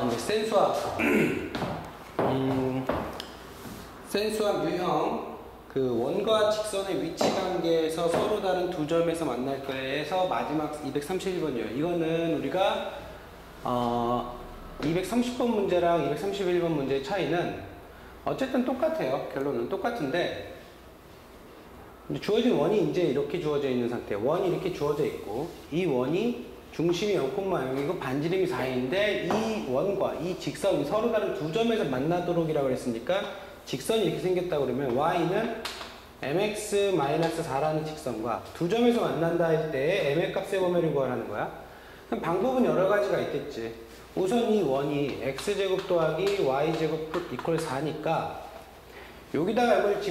이제 센수학 유형, 그 원과 직선의 위치 관계에서 서로 다른 두 점에서 만날 거에서 마지막 231번이에요. 이거는 우리가 230번 문제랑 231번 문제의 차이는 어쨌든 똑같아요. 결론은 똑같은데 주어진 원이 이제 이렇게 주어져 있는 상태. 원이 이렇게 주어져 있고 이 원이 중심이 0,0이고 반지름이 4인데 이 원과 이 직선이 서로 다른 두 점에서 만나도록 이라고 했으니까 직선이 이렇게 생겼다고 그러면 y는 mx-4라는 직선과 두 점에서 만난다 할 때 m의 값의 범위를 구하라는 거야. 그럼 방법은 여러 가지가 있겠지. 우선 이 원이 x제곱 더하기 y제곱 이퀄 4니까 여기다가 이걸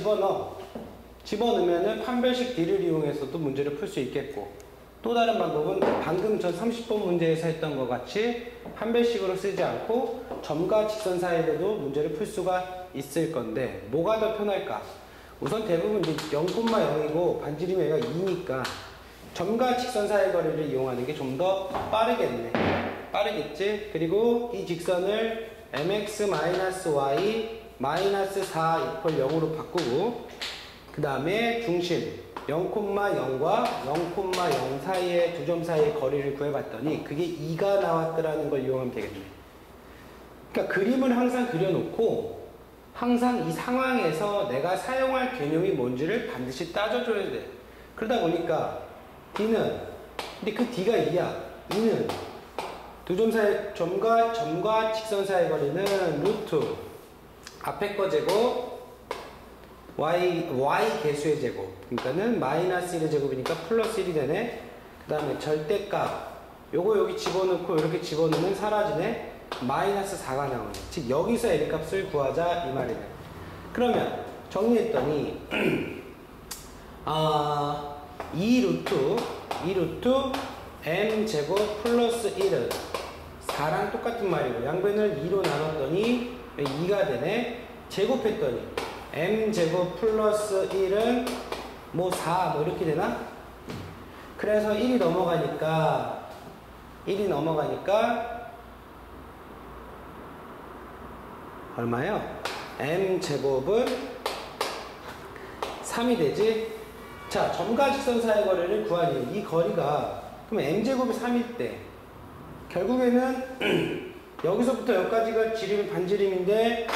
집어넣으면은 판별식 D를 이용해서도 문제를 풀 수 있겠고, 또 다른 방법은 방금 전 30번 문제에서 했던 것 같이 판별식으로 쓰지 않고 점과 직선 사이에도 문제를 풀 수가 있을 건데 뭐가 더 편할까? 우선 대부분 이제 0,0이고 반지름이 얘가 2니까 점과 직선 사이의 거리를 이용하는 게 좀 더 빠르겠지? 그리고 이 직선을 mx-y -4 0으로 바꾸고 그 다음에 중심 0,0과 0,0 사이의 두 점 사이의 거리를 구해봤더니 그게 2가 나왔더라는 걸 이용하면 되겠네. 그러니까 그림을 항상 그려놓고 항상 이 상황에서 내가 사용할 개념이 뭔지를 반드시 따져줘야 돼. 그러다 보니까 D는, 근데 그 D가 2야. 2는 두 점 사이, 점과 직선 사이의 거리는 루트 앞에 거 제곱 y 개수의 제곱, 그러니까는 마이너스 1의 제곱이니까 플러스 1이 되네. 그 다음에 절대값 요거 여기 집어넣고 이렇게 집어넣으면 사라지네. 마이너스 4가 나오네. 즉 여기서 L 값을 구하자 이 말이네. 그러면 정리했더니 2 루트 m 제곱 플러스 1은 4랑 똑같은 말이고 양변을 2로 나눴더니 2가 되네. 제곱했더니 m제곱 플러스 1은 뭐 4 뭐 이렇게 되나? 그래서 1이 넘어가니까 얼마요? m제곱은 3이 되지? 자, 점과 직선 사이의 거리를 구하니 이 거리가 그럼 m제곱이 3일 때 결국에는 여기서부터 여기까지가 반지름인데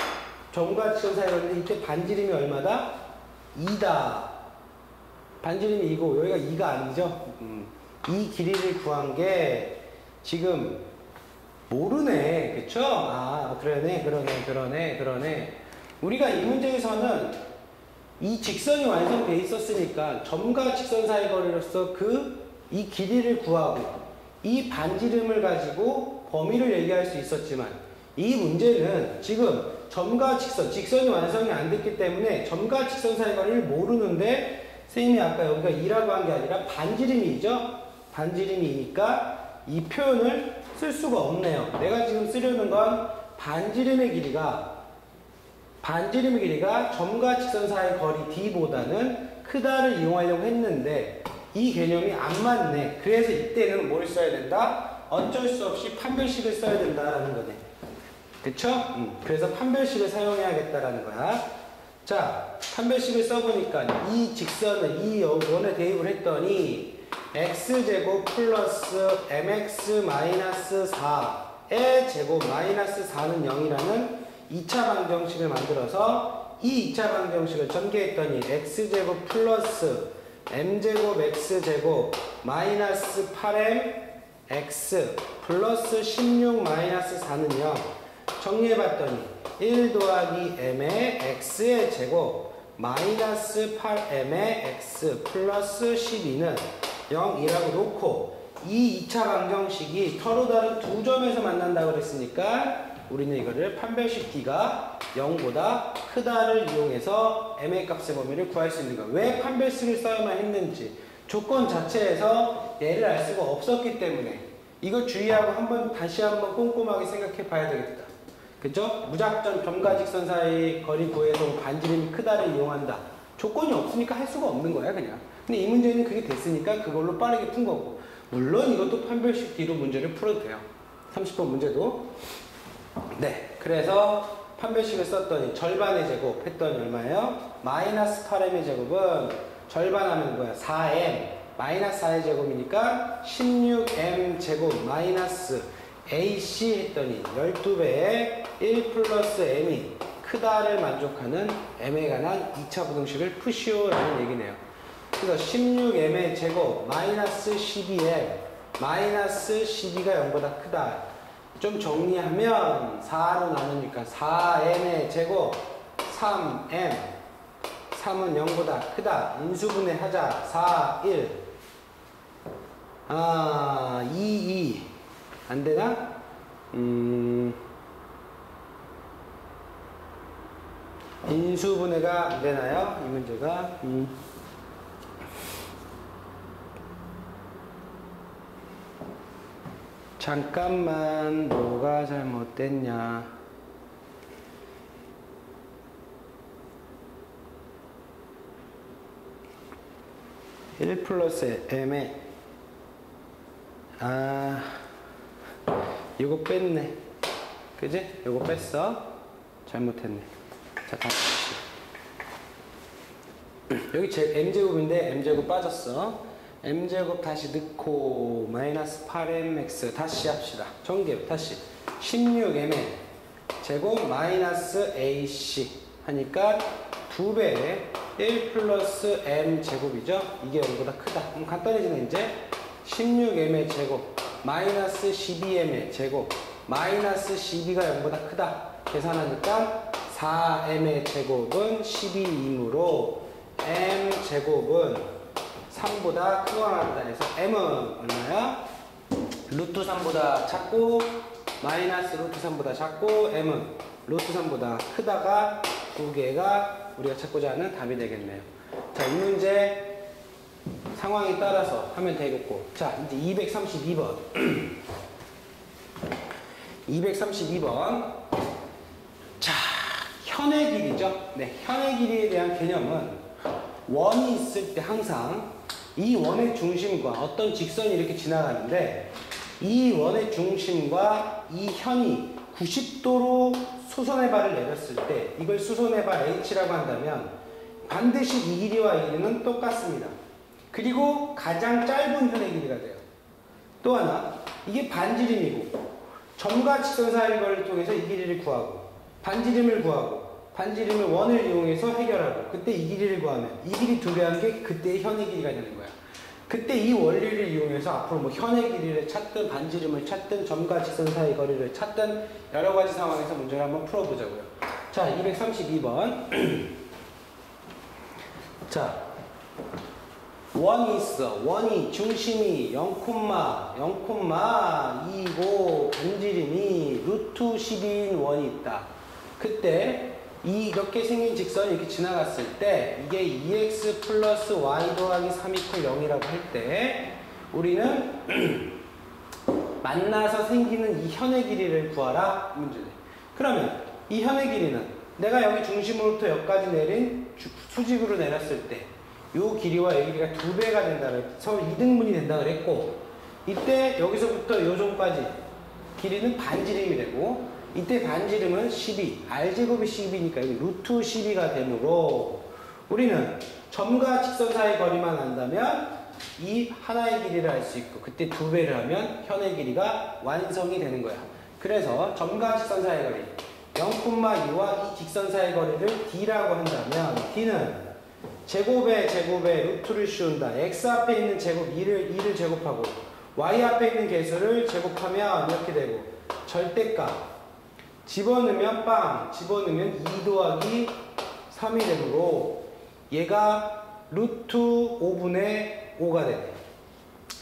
점과 직선 사이의 거리인데 이때 반지름이 얼마다? 2다. 반지름이 2고 여기가 2가 아니죠? 이 길이를 구한 게 지금 모르네. 그쵸? 그러네. 우리가 이 문제에서는 이 직선이 완성돼 있었으니까 점과 직선 사이의 거리로서 이 길이를 구하고 이 반지름을 가지고 범위를 얘기할 수 있었지만 이 문제는 지금 점과 직선이 완성이 안 됐기 때문에 점과 직선 사이의 거리를 모르는데 선생님이 아까 여기가 2라고 한 게 아니라 반지름이죠? 반지름이니까 이 표현을 쓸 수가 없네요. 내가 지금 쓰려는 건 반지름의 길이가 점과 직선 사이의 거리 D보다는 크다를 이용하려고 했는데 이 개념이 안 맞네. 그래서 이때는 뭘 써야 된다? 어쩔 수 없이 판별식을 써야 된다라는 거네. 그쵸? 그래서 판별식을 사용해야겠다라는 거야. 자, 판별식을 써보니까 이 직선을 이 원에 대입을 했더니 x제곱 플러스 mx-4의 제곱 마이너스 4는 0이라는 2차 방정식을 만들어서 이 2차 방정식을 전개했더니 x제곱 플러스 m제곱 x제곱 마이너스 8m x 플러스 16 마이너스 4는 0. 정리해봤더니 1 더하기 m의 x의 제곱 마이너스 8m의 x 플러스 12는 0이라고 놓고 이 2차 방정식이 서로 다른 두 점에서 만난다고 그랬으니까 우리는 이거를 판별식 D가 0보다 크다를 이용해서 m의 값의 범위를 구할 수 있는 거야. 왜 판별식을 써야만 했는지 조건 자체에서 얘를 알 수가 없었기 때문에 이거 주의하고 다시 한번 꼼꼼하게 생각해 봐야 되겠다. 그죠? 무작정 점과 직선 사이 거리 구해서 반지름이 크다를 이용한다. 조건이 없으니까 할 수가 없는 거야 그냥. 근데 이 문제는 그게 됐으니까 그걸로 빠르게 푼 거고, 물론 이것도 판별식 D로 문제를 풀어도 돼요. 30번 문제도. 네, 그래서 판별식을 썼더니 절반의 제곱 했더니 얼마예요? 마이너스 8m의 제곱은 절반하면 뭐야? 4m 마이너스 4의 제곱이니까 16m 제곱 마이너스 AC 했더니 12배의 1 플러스 m이 크다를 만족하는 m에 관한 2차 부등식을 푸시오라는 얘기네요. 그래서 16m의 제곱 마이너스 12m 마이너스 12가 0보다 크다. 좀 정리하면 4로 나누니까 4m의 제곱 3m 3은 0보다 크다. 인수분해 하자. 4, 1 2, 2 안되나? 인수분해가 안되나요? 이 문제가 잠깐만 뭐가 잘못됐냐. (1 플러스 m에) 이거 뺐네. 그지? 이거 뺐어. 잘못했네. 자, 다시 여기 m제곱인데 m제곱 빠졌어. m제곱 다시 넣고 마이너스 8mx 다시 합시다. 전개 다시 16m의 제곱 마이너스 ac 하니까 2배의 1 플러스 m 제곱이죠. 이게 0보다 크다. 그럼 간단해지네. 이제 16m의 제곱 마이너스 12m의 제곱 마이너스 12가 0보다 크다. 계산하니까 4m의 제곱은 12이므로 m 제곱은 3보다 크거나 같다 해서 m은 얼마야? 루트 3보다 작고 마이너스 루트 3보다 작고 m은 루트 3보다 크다가 두 개가 우리가 찾고자 하는 답이 되겠네요. 자, 이 문제 상황에 따라서 하면 되겠고, 자, 이제 232번 232번 자, 현의 길이죠. 네, 현의 길이에 대한 개념은 원이 있을 때 항상 이 원의 중심과 어떤 직선이 이렇게 지나가는데 이 원의 중심과 이 현이 90도로 수선의 발을 내렸을 때 이걸 수선의 발 H라고 한다면 반드시 이 길이와 이 길이는 똑같습니다. 그리고 가장 짧은 현의 길이가 돼요. 또 하나, 이게 반지름이고 점과 직선 사이의 거리를 통해서 이 길이를 구하고 반지름을 구하고 반지름을 원을 이용해서 해결하고 그때 이 길이를 구하면 이 길이 두 배한 게 그때의 현의 길이가 되는 거야. 그때 이 원리를 이용해서 앞으로 뭐 현의 길이를 찾든 반지름을 찾든 점과 직선 사이의 거리를 찾든 여러 가지 상황에서 문제를 한번 풀어보자고요. 자, 232번 자, 원이 있어. 원이 중심이 0,0,2고 반지름이 루트 12인 원이 있다. 그때 이렇게 생긴 직선이 이렇게 지나갔을 때 이게 2x 플러스 y 더하기 3 이퀄 0이라고 할 때 우리는 만나서 생기는 이 현의 길이를 구하라 문제네. 그러면 이 현의 길이는 내가 여기 중심으로부터 여기까지 내린 수직으로 내렸을 때 이 길이와 이 길이가 2배가 된다. 서로 이등분이 된다 그랬고 이때 여기서부터 요 정도까지 길이는 반지름이 되고 이때 반지름은 12, r제곱이 12니까 여기 루트 12가 되므로 우리는 점과 직선 사이 거리만 안다면 이 하나의 길이를 알 수 있고 그때 2배를 하면 현의 길이가 완성이 되는 거야. 그래서 점과 직선 사이 거리 0,2와 이 직선 사이 거리를 d라고 한다면 d는 제곱에 루트를 씌운다. x 앞에 있는 제곱 2를 제곱하고 y 앞에 있는 개수를 제곱하면 이렇게 되고 절대값 집어넣으면 빵, 집어넣으면 2 더하기 3이 되므로 얘가 루트 5분의 5가 되네.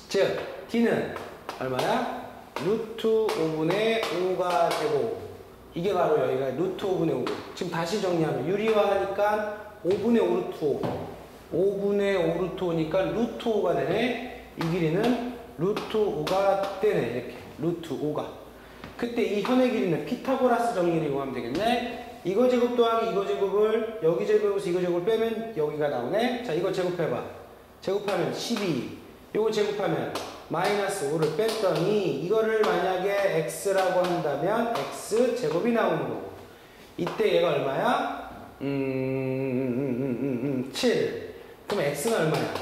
즉 d는 얼마야? 루트 5분의 5가 되고 이게 바로 여기가 루트 5분의 5. 지금 다시 정리하면 유리화하니까 5분의 5 루트 5 5분의 5 루트 5니까 루트 5가 되네. 이 길이는 루트 5가 되네. 이렇게 루트 5가 그때 이 현의 길이는 피타고라스 정리를 이용하면 되겠네. 이거 제곱 더하기 이거 제곱을 여기 제곱에서 이거 제곱을 빼면 여기가 나오네. 자, 이거 제곱해봐. 제곱하면 12. 요거 제곱하면 마이너스 5를 뺐더니 이거를 만약에 x라고 한다면 x 제곱이 나오는 거고 이때 얘가 얼마야? 7. 그럼 x는 얼마야?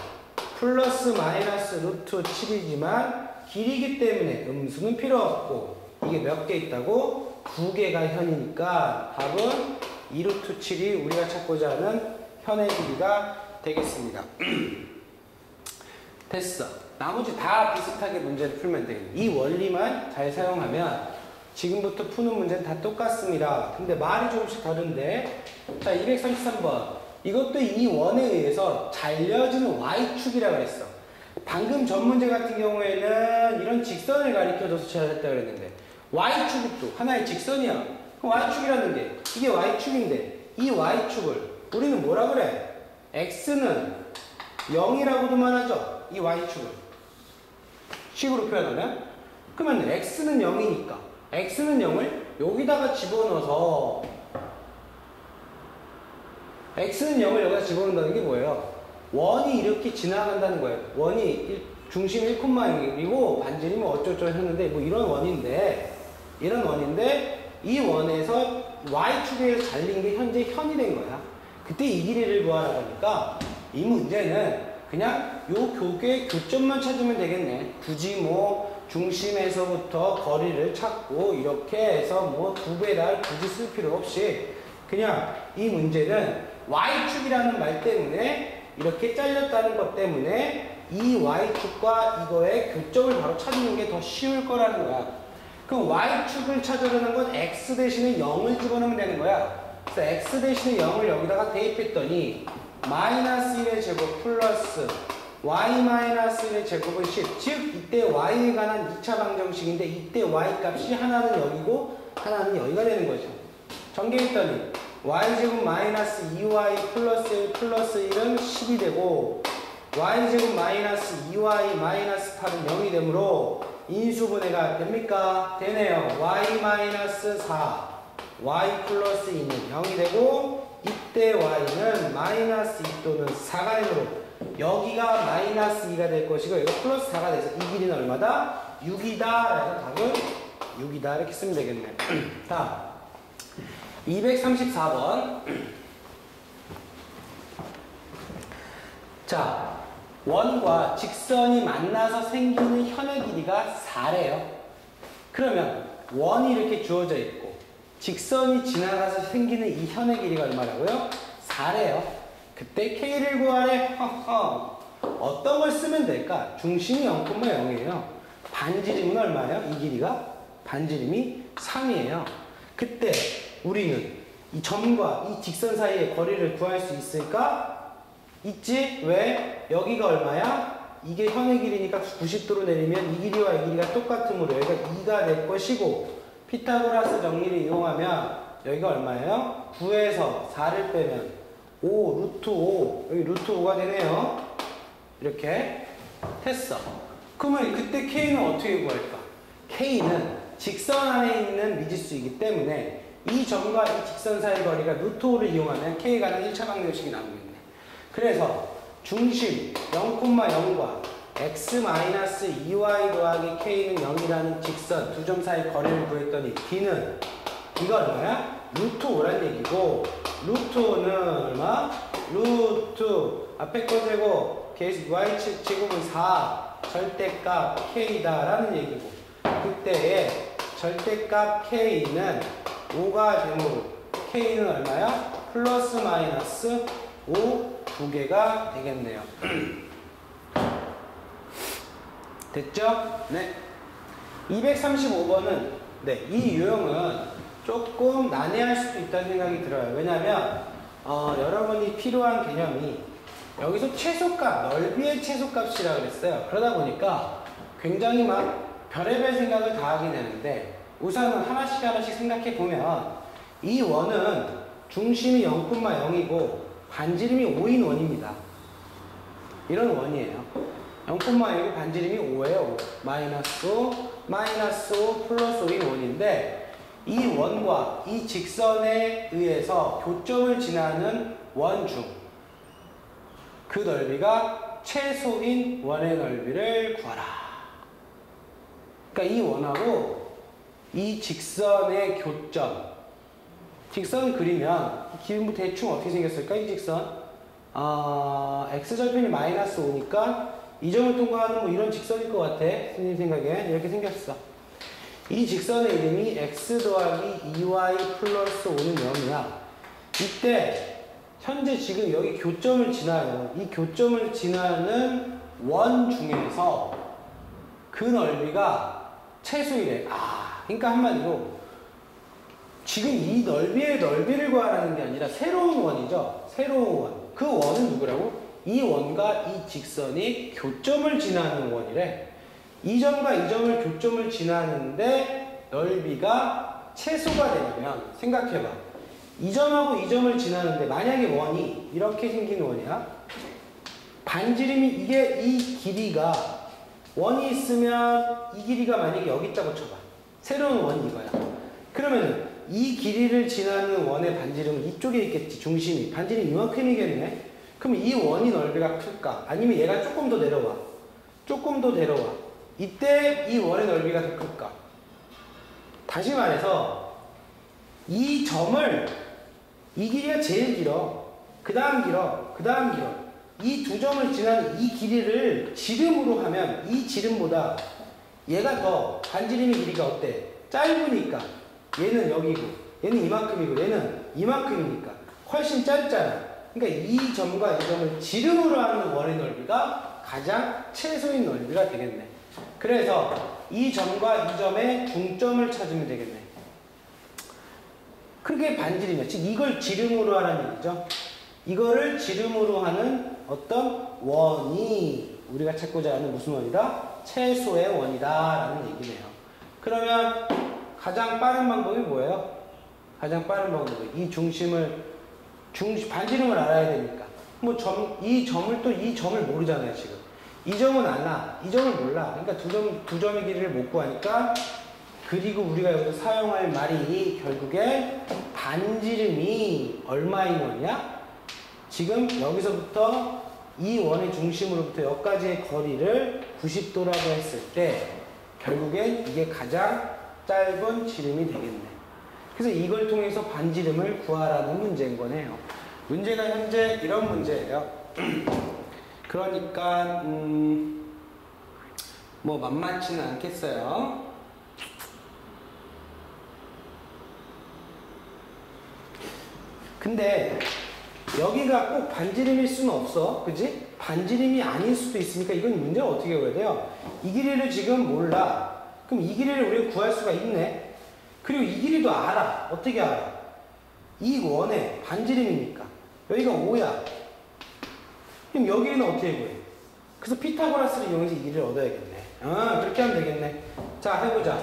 플러스 마이너스 루트 7이지만 길이기 때문에 음수는 필요 없고 이게 몇 개 있다고? 2개가 현이니까 답은 2루트 7이 우리가 찾고자 하는 현의 길이가 되겠습니다. 됐어. 나머지 다 비슷하게 문제를 풀면 되겠네. 이 원리만 잘 사용하면 지금부터 푸는 문제는 다 똑같습니다. 근데 말이 조금씩 다른데 자 233번 이것도 이 원에 의해서 잘려지는 y축이라고 했어. 방금 전 문제 같은 경우에는 이런 직선을 가리켜줘서 제안했다고 그랬는데 y축이 또 하나의 직선이야. 그럼 y축이라는 게 이게 y축인데 이 y축을 우리는 뭐라 그래? x는 0이라고도 말하죠. 이 y축을 식으로 표현하면 그러면 x는 0이니까 x는 0을 여기다가 집어넣어서 x는 0을 여기다 집어넣는다는 게 뭐예요? 원이 이렇게 지나간다는 거예요. 원이 중심 1,0이고 반지름이 어쩌고저쩌고 했는데 뭐 이런 원인데 이 원에서 y축에 잘린 게 현재 현이 된 거야. 그때 이 길이를 구하라고 하니까 이 문제는 그냥 요 교계 교점만 찾으면 되겠네. 굳이 뭐 중심에서부터 거리를 찾고 이렇게 해서 뭐 2배를 굳이 쓸 필요 없이 그냥 이 문제는 y축이라는 말 때문에 이렇게 잘렸다는 것 때문에 이 y축과 이거의 교점을 바로 찾는 게 더 쉬울 거라는 거야. 그럼 y축을 찾으려는 건 x 대신에 0을 집어넣으면 되는 거야. 그래서 x 대신에 0을 여기다가 대입했더니 마이너스 1의 제곱 플러스 y 마이너스 1의 제곱은 10. 즉 이때 y에 관한 2차 방정식인데 이때 y 값이 하나는 여기고 하나는 여기가 되는 거죠. 전개했더니 y제곱 마이너스 2y 플러스 1 플러스 1은 10이 되고 y제곱 마이너스 2y 마이너스 8은 0이 되므로 인수분해가 됩니까? 되네요. y 마이너스 4 y 플러스 2는 0이 되고 이때 y는 마이너스 2 또는 4가 되므로 여기가 마이너스 2가 될 것이고 이거 플러스 4가 돼서 이 길이는 얼마다? 6이다. 그래서 답은 6이다. 이렇게 쓰면 되겠네. 다음 234번 자 원과 직선이 만나서 생기는 현의 길이가 4래요. 그러면 원이 이렇게 주어져 있고 직선이 지나가서 생기는 이 현의 길이가 얼마라고요? 4래요. 그때 K를 구하래. 어떤 걸 쓰면 될까? 중심이 0,0이에요. 반지름은 얼마예요? 이 길이가? 반지름이 3이에요. 그때 우리는 이 점과 이 직선 사이의 거리를 구할 수 있을까? 있지? 왜? 여기가 얼마야? 이게 현의 길이니까 90도로 내리면 이 길이와 이 길이가 똑같으므로 여기가 2가 될 것이고 피타고라스 정리를 이용하면 여기가 얼마예요? 9에서 4를 빼면 5, 루트 5 여기 루트 5가 되네요. 이렇게 했어. 그러면 그때 K는 어떻게 구할까? K는 직선 안에 있는 미지수이기 때문에 이 점과 이 직선 사이 거리가 루트 5를 이용하면 K가 는 1차 방정식이 나오겠네. 그래서 중심 0,0과 x-2y 더하기 k는 0이라는 직선 두 점 사이 거리를 구했더니 D는 이거 얼마야? 루트 5란 얘기고 루트 5는 얼마? 루트 앞에 거 제곱 y 제곱은 4 절대값 k다 라는 얘기고 그때의 절대값 k는 5가 되므로 k는 얼마야? 플러스 마이너스 5 두 개가 되겠네요. 됐죠? 네. 235번은 네, 이 유형은 조금 난해할 수도 있다는 생각이 들어요. 왜냐하면 여러분이 필요한 개념이 여기서 최소값, 넓이의 최소값이라고 그랬어요. 그러다 보니까 굉장히 막 별의별 생각을 다 하게 되는데 우선은 하나씩 생각해 보면 이 원은 중심이 0,0이고 반지름이 5인 원입니다. 이런 원이에요. 0,1이고 반지름이 5예요. 5. 마이너스 5, 마이너스 5, 플러스 5인 원인데 이 원과 이 직선에 의해서 교점을 지나는 원 중 그 넓이가 최소인 원의 넓이를 구하라. 그러니까 이 원하고 이 직선의 교점. 직선 그리면 기본 대충 어떻게 생겼을까? 이 직선. x절편이 마이너스 5니까 이 점을 통과하는 뭐 이런 직선일 것 같아. 선생님 생각에 이렇게 생겼어. 이 직선의 이름이 x 더하기 2y 플러스 5는 0이야. 이때 현재 지금 여기 교점을 지나요. 이 교점을 지나는 원 중에서 그 넓이가 최소이래. 그러니까 한마디로 지금 이 넓이의 넓이를 구하라는 게 아니라 새로운 원이죠. 새로운 원. 그 원은 누구라고? 이 원과 이 직선이 교점을 지나는 원이래. 이 점과 이 점을 교점을 지나는데 넓이가 최소가 되려면 생각해봐. 이 점하고 이 점을 지나는데 만약에 원이 이렇게 생긴 원이야. 반지름이 이게 이 길이가 원이 있으면 이 길이가 만약에 여기 있다고 쳐봐. 새로운 원이 이거야. 그러면 이 길이를 지나는 원의 반지름은 이쪽에 있겠지. 중심이. 반지름이 이만큼이겠네. 그럼 이 원이 넓이가 클까? 아니면 얘가 조금 더 내려와. 조금 더 내려와. 이때 이 원의 넓이가 더 클까? 다시 말해서 이 점을 이 길이가 제일 길어. 그 다음 길어. 그 다음 길어. 이 두 점을 지나는 이 길이를 지름으로 하면 이 지름보다 얘가 더 반지름의 길이가 어때? 짧으니까 얘는 여기고 얘는 이만큼이고 얘는 이만큼이니까 훨씬 짧잖아. 그러니까 이 점과 이 점을 지름으로 하는 원의 넓이가 가장 최소인 넓이가 되겠네. 그래서 이 점과 이 점의 중점을 찾으면 되겠네. 그게 반지름이야. 즉 이걸 지름으로 하라는 얘기죠. 이거를 지름으로 하는 어떤 원이 우리가 찾고자 하는 무슨 원이다? 최소의 원이다 라는 얘기네요. 그러면 가장 빠른 방법이 뭐예요? 가장 빠른 방법이 이 반지름을 알아야 되니까. 뭐 이 점을 또 이 점을 모르잖아요, 지금. 이 점은 알아. 이 점을 몰라. 그러니까 두 점의 길이를 못 구하니까 그리고 우리가 여기서 사용할 말이 결국에 반지름이 얼마인 원이야? 지금 여기서부터 이 원의 중심으로부터 여기까지의 거리를 90도라고 했을 때 결국엔 이게 가장 짧은 지름이 되겠네. 그래서 이걸 통해서 반지름을 구하라는 문제인 거네요. 문제가 현재 이런 문제예요. 그러니까 뭐 만만치는 않겠어요. 근데 여기가 꼭 반지름일 수는 없어. 그지? 반지름이 아닐 수도 있으니까 이건 문제를 어떻게 해야 돼요? 이 길이를 지금 몰라. 그럼 이 길이를 우리가 구할 수가 있네. 그리고 이 길이도 알아. 어떻게 알아? 이 원의 반지름이니까. 여기가 5야. 그럼 여기는 어떻게 구해? 그래서 피타고라스를 이용해서 이 길이를 얻어야겠네. 그렇게 하면 되겠네. 자, 해보자.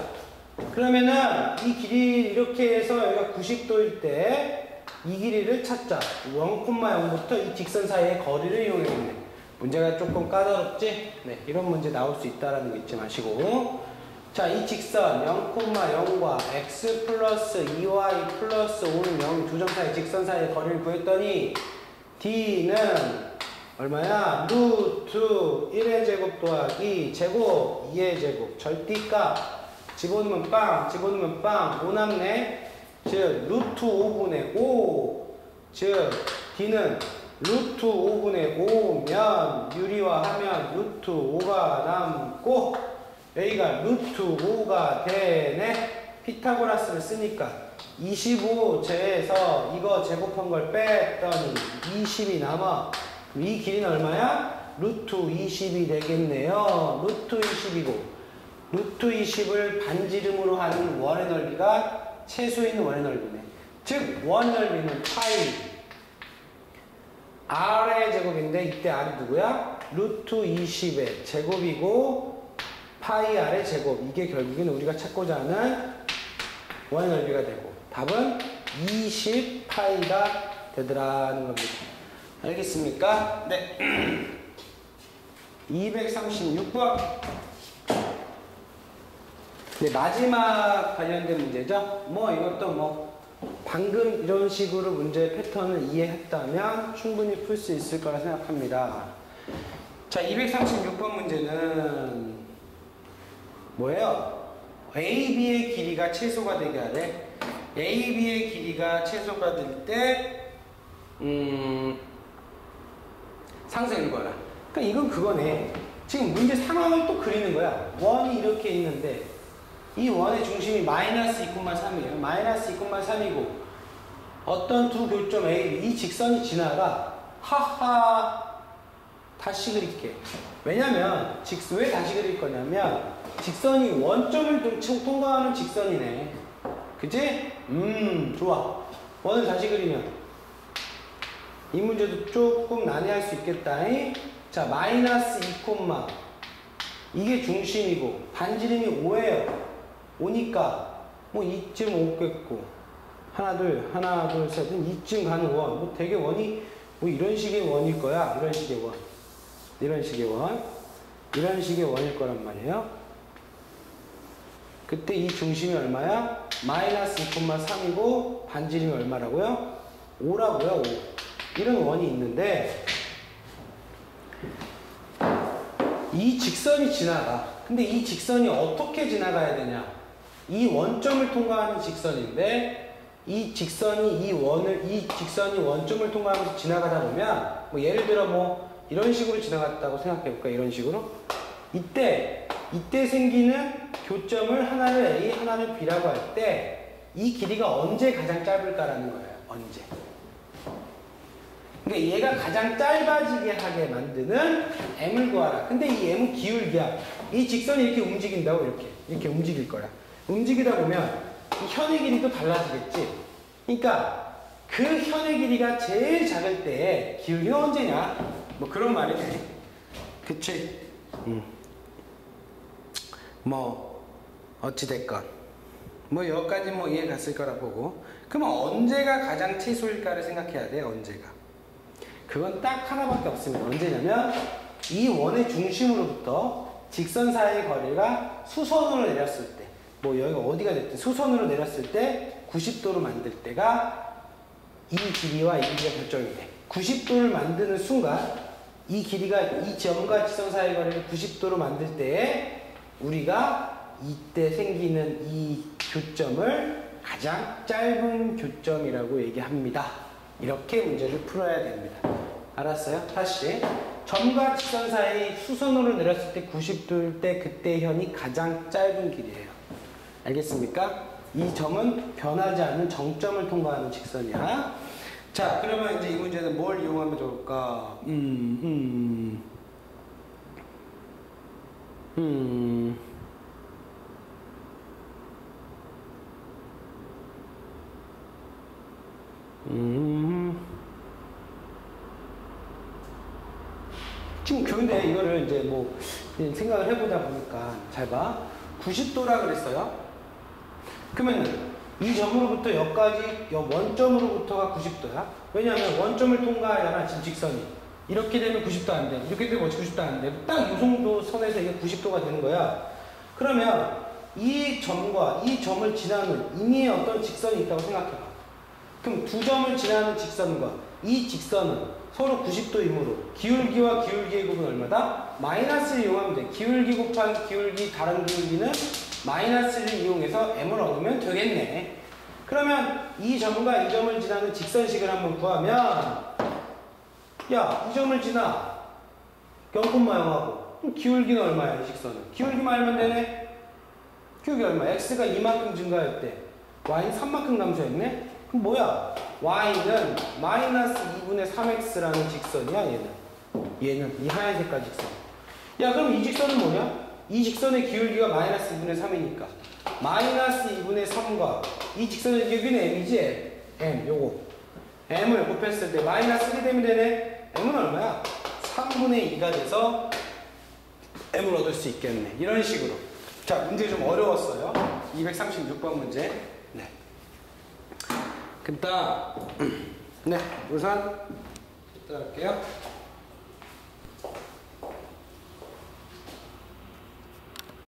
그러면은 이 길이 이렇게 해서 여기가 90도일 때 이 길이를 찾자. 0,0부터 이 직선 사이의 거리를 이용해야겠네. 문제가 조금 까다롭지? 네, 이런 문제 나올 수 있다는 거 잊지 마시고. 자, 이 직선 0,0과 x 플러스 2y 플러스 5는 0 두 점 사이 직선 사이의 거리를 구했더니 D는 얼마야? 루트 1의 제곱 더하기 제곱 2의 제곱 절대값 집어넣으면 빵 집어넣으면 빵 5 남네. 즉 루트 5분의 5 즉 D는 루트 5분의 5면 유리화하면 루트 5가 남고 여기가 루트 5가 되네. 피타고라스를 쓰니까 25 제에서 이거 제곱한 걸 뺐더니 20이 남아. 이 길이는 얼마야? 루트 20이 되겠네요. 루트 20이고 루트 20을 반지름으로 하는 원의 넓이가 최소인 원의 넓이네. 즉 원 넓이는 파이 R의 제곱인데 이때 R이 누구야? 루트 20의 제곱이고 파이 R의 제곱. 이게 결국에는 우리가 찾고자 하는 원의 넓이가 되고 답은 20파이가 되더라는 겁니다. 알겠습니까? 네. 236번. 네, 마지막 관련된 문제죠. 뭐 이것도 뭐 방금 이런 식으로 문제 패턴을 이해했다면 충분히 풀 수 있을 거라 생각합니다. 자, 236번 문제는 뭐예요? AB의 길이가 최소가 되게 하래. AB의 길이가 최소가 될 때 상수 읽어라. 그러니까 이건 그거네. 지금 문제 상황을 또 그리는 거야. 원이 이렇게 있는데 이 원의 중심이 마이너스 2,3이에요. 마이너스 2,3이고 어떤 두 교점 A, 이 직선이 지나가. 하하. 다시 그릴게. 왜냐면 왜 다시 그릴 거냐면 직선이 원점을 통과하는 직선이네. 그치? 좋아. 원을 다시 그리면 이 문제도 조금 난해할 수 있겠다. 자, 마이너스 2, 이게 중심이고 반지름이 5예요. 5니까 뭐 이쯤 오겠고 하나 둘 셋 이쯤 가는 원. 뭐 되게 원이 뭐 이런 식의 원일 거야. 이런 식의 원. 이런 식의 원. 이런 식의 원일 거란 말이에요. 그때 이 중심이 얼마야? 마이너스 2,3이고 반지름이 얼마라고요? 5라고요. 5. 이런 원이 있는데 이 직선이 지나가. 근데 이 직선이 어떻게 지나가야 되냐? 이 원점을 통과하는 직선인데 이 직선이 원점을 통과하면서 지나가다 보면 뭐 예를 들어 뭐 이런 식으로 지나갔다고 생각해 볼까? 이런 식으로. 이때 생기는 교점을 하나를 A, 하나를 B라고 할 때 이 길이가 언제 가장 짧을까라는 거예요. 언제. 그러니까 얘가 가장 짧아지게 하게 만드는 M을 구하라. 근데 이 M은 기울기야. 이 직선이 이렇게 움직인다고 이렇게 움직일 거야. 움직이다 보면 이 현의 길이도 달라지겠지. 그러니까 그 현의 길이가 제일 작을 때 기울기가 언제냐? 뭐 그런 말이네. 그치? 뭐 어찌됐건 뭐 여기까지 뭐 이해 갔을 거라 보고. 그러면 언제가 가장 최소일까를 생각해야 돼. 언제가. 그건 딱 하나밖에 없습니다. 언제냐면 이 원의 중심으로부터 직선 사이의 거리가 수선으로 내렸을 때, 뭐 여기가 어디가 됐든 수선으로 내렸을 때 90도로 만들 때가 이 길이와 이 길이가 결정이 돼. 90도를 만드는 순간 이 길이가 이 점과 직선 사이의 거리를 90도로 만들 때에 우리가 이때 생기는 이 교점을 가장 짧은 교점이라고 얘기합니다. 이렇게 문제를 풀어야 됩니다. 알았어요? 다시. 점과 직선 사이 수선으로 내렸을 때 90도일 때 그때 현이 가장 짧은 길이에요. 알겠습니까? 이 점은 변하지 않는 정점을 통과하는 직선이야. 자, 그러면 이제 이 문제는 뭘 이용하면 좋을까? 지금 근데 이거를 이제 뭐 생각을 해보다 보니까 잘 봐. 90도라 그랬어요. 그러면 이 점으로부터 여기까지 원점으로부터가 90도야. 왜냐하면 원점을 통과하잖아. 지금 직선이. 이렇게 되면 90도 안 돼. 이렇게 되면 90도 안 돼. 딱 이 정도 선에서 이게 90도가 되는 거야. 그러면 이 점과 이 점을 지나는 임의의 어떤 직선이 있다고 생각해봐. 그럼 두 점을 지나는 직선과 이 직선은 서로 90도이므로 기울기와 기울기의 곱은 얼마다? 마이너스를 이용하면 돼. 기울기 곱하기 기울기 다른 기울기는 마이너스를 이용해서 M을 얻으면 되겠네. 그러면 이 점과 이 점을 지나는 직선식을 한번 구하면 야, 이 점을 지나 0,0하고 그럼 기울기는 얼마야? 이 직선은. 기울기만 알면 되네. 기울기 얼마? X가 이만큼 증가할 때 Y는 3만큼 감소했네? 그럼 뭐야? Y는 마이너스 2분의 3X라는 직선이야. 얘는 이 하얀 색깔 직선. 야, 그럼 이 직선은 뭐냐? 이 직선의 기울기가 마이너스 2분의 3이니까 마이너스 2분의 3과 이 직선의 기울기는 M이지? M, 요거 M을 곱했을 때 마이너스 1이 되면 되네. M은 얼마야? 3분의 2가 돼서 M을 얻을 수 있겠네. 이런 식으로. 자, 문제 좀 어려웠어요. 236번 문제. 네. 그다음 네, 우선 부탁할게요.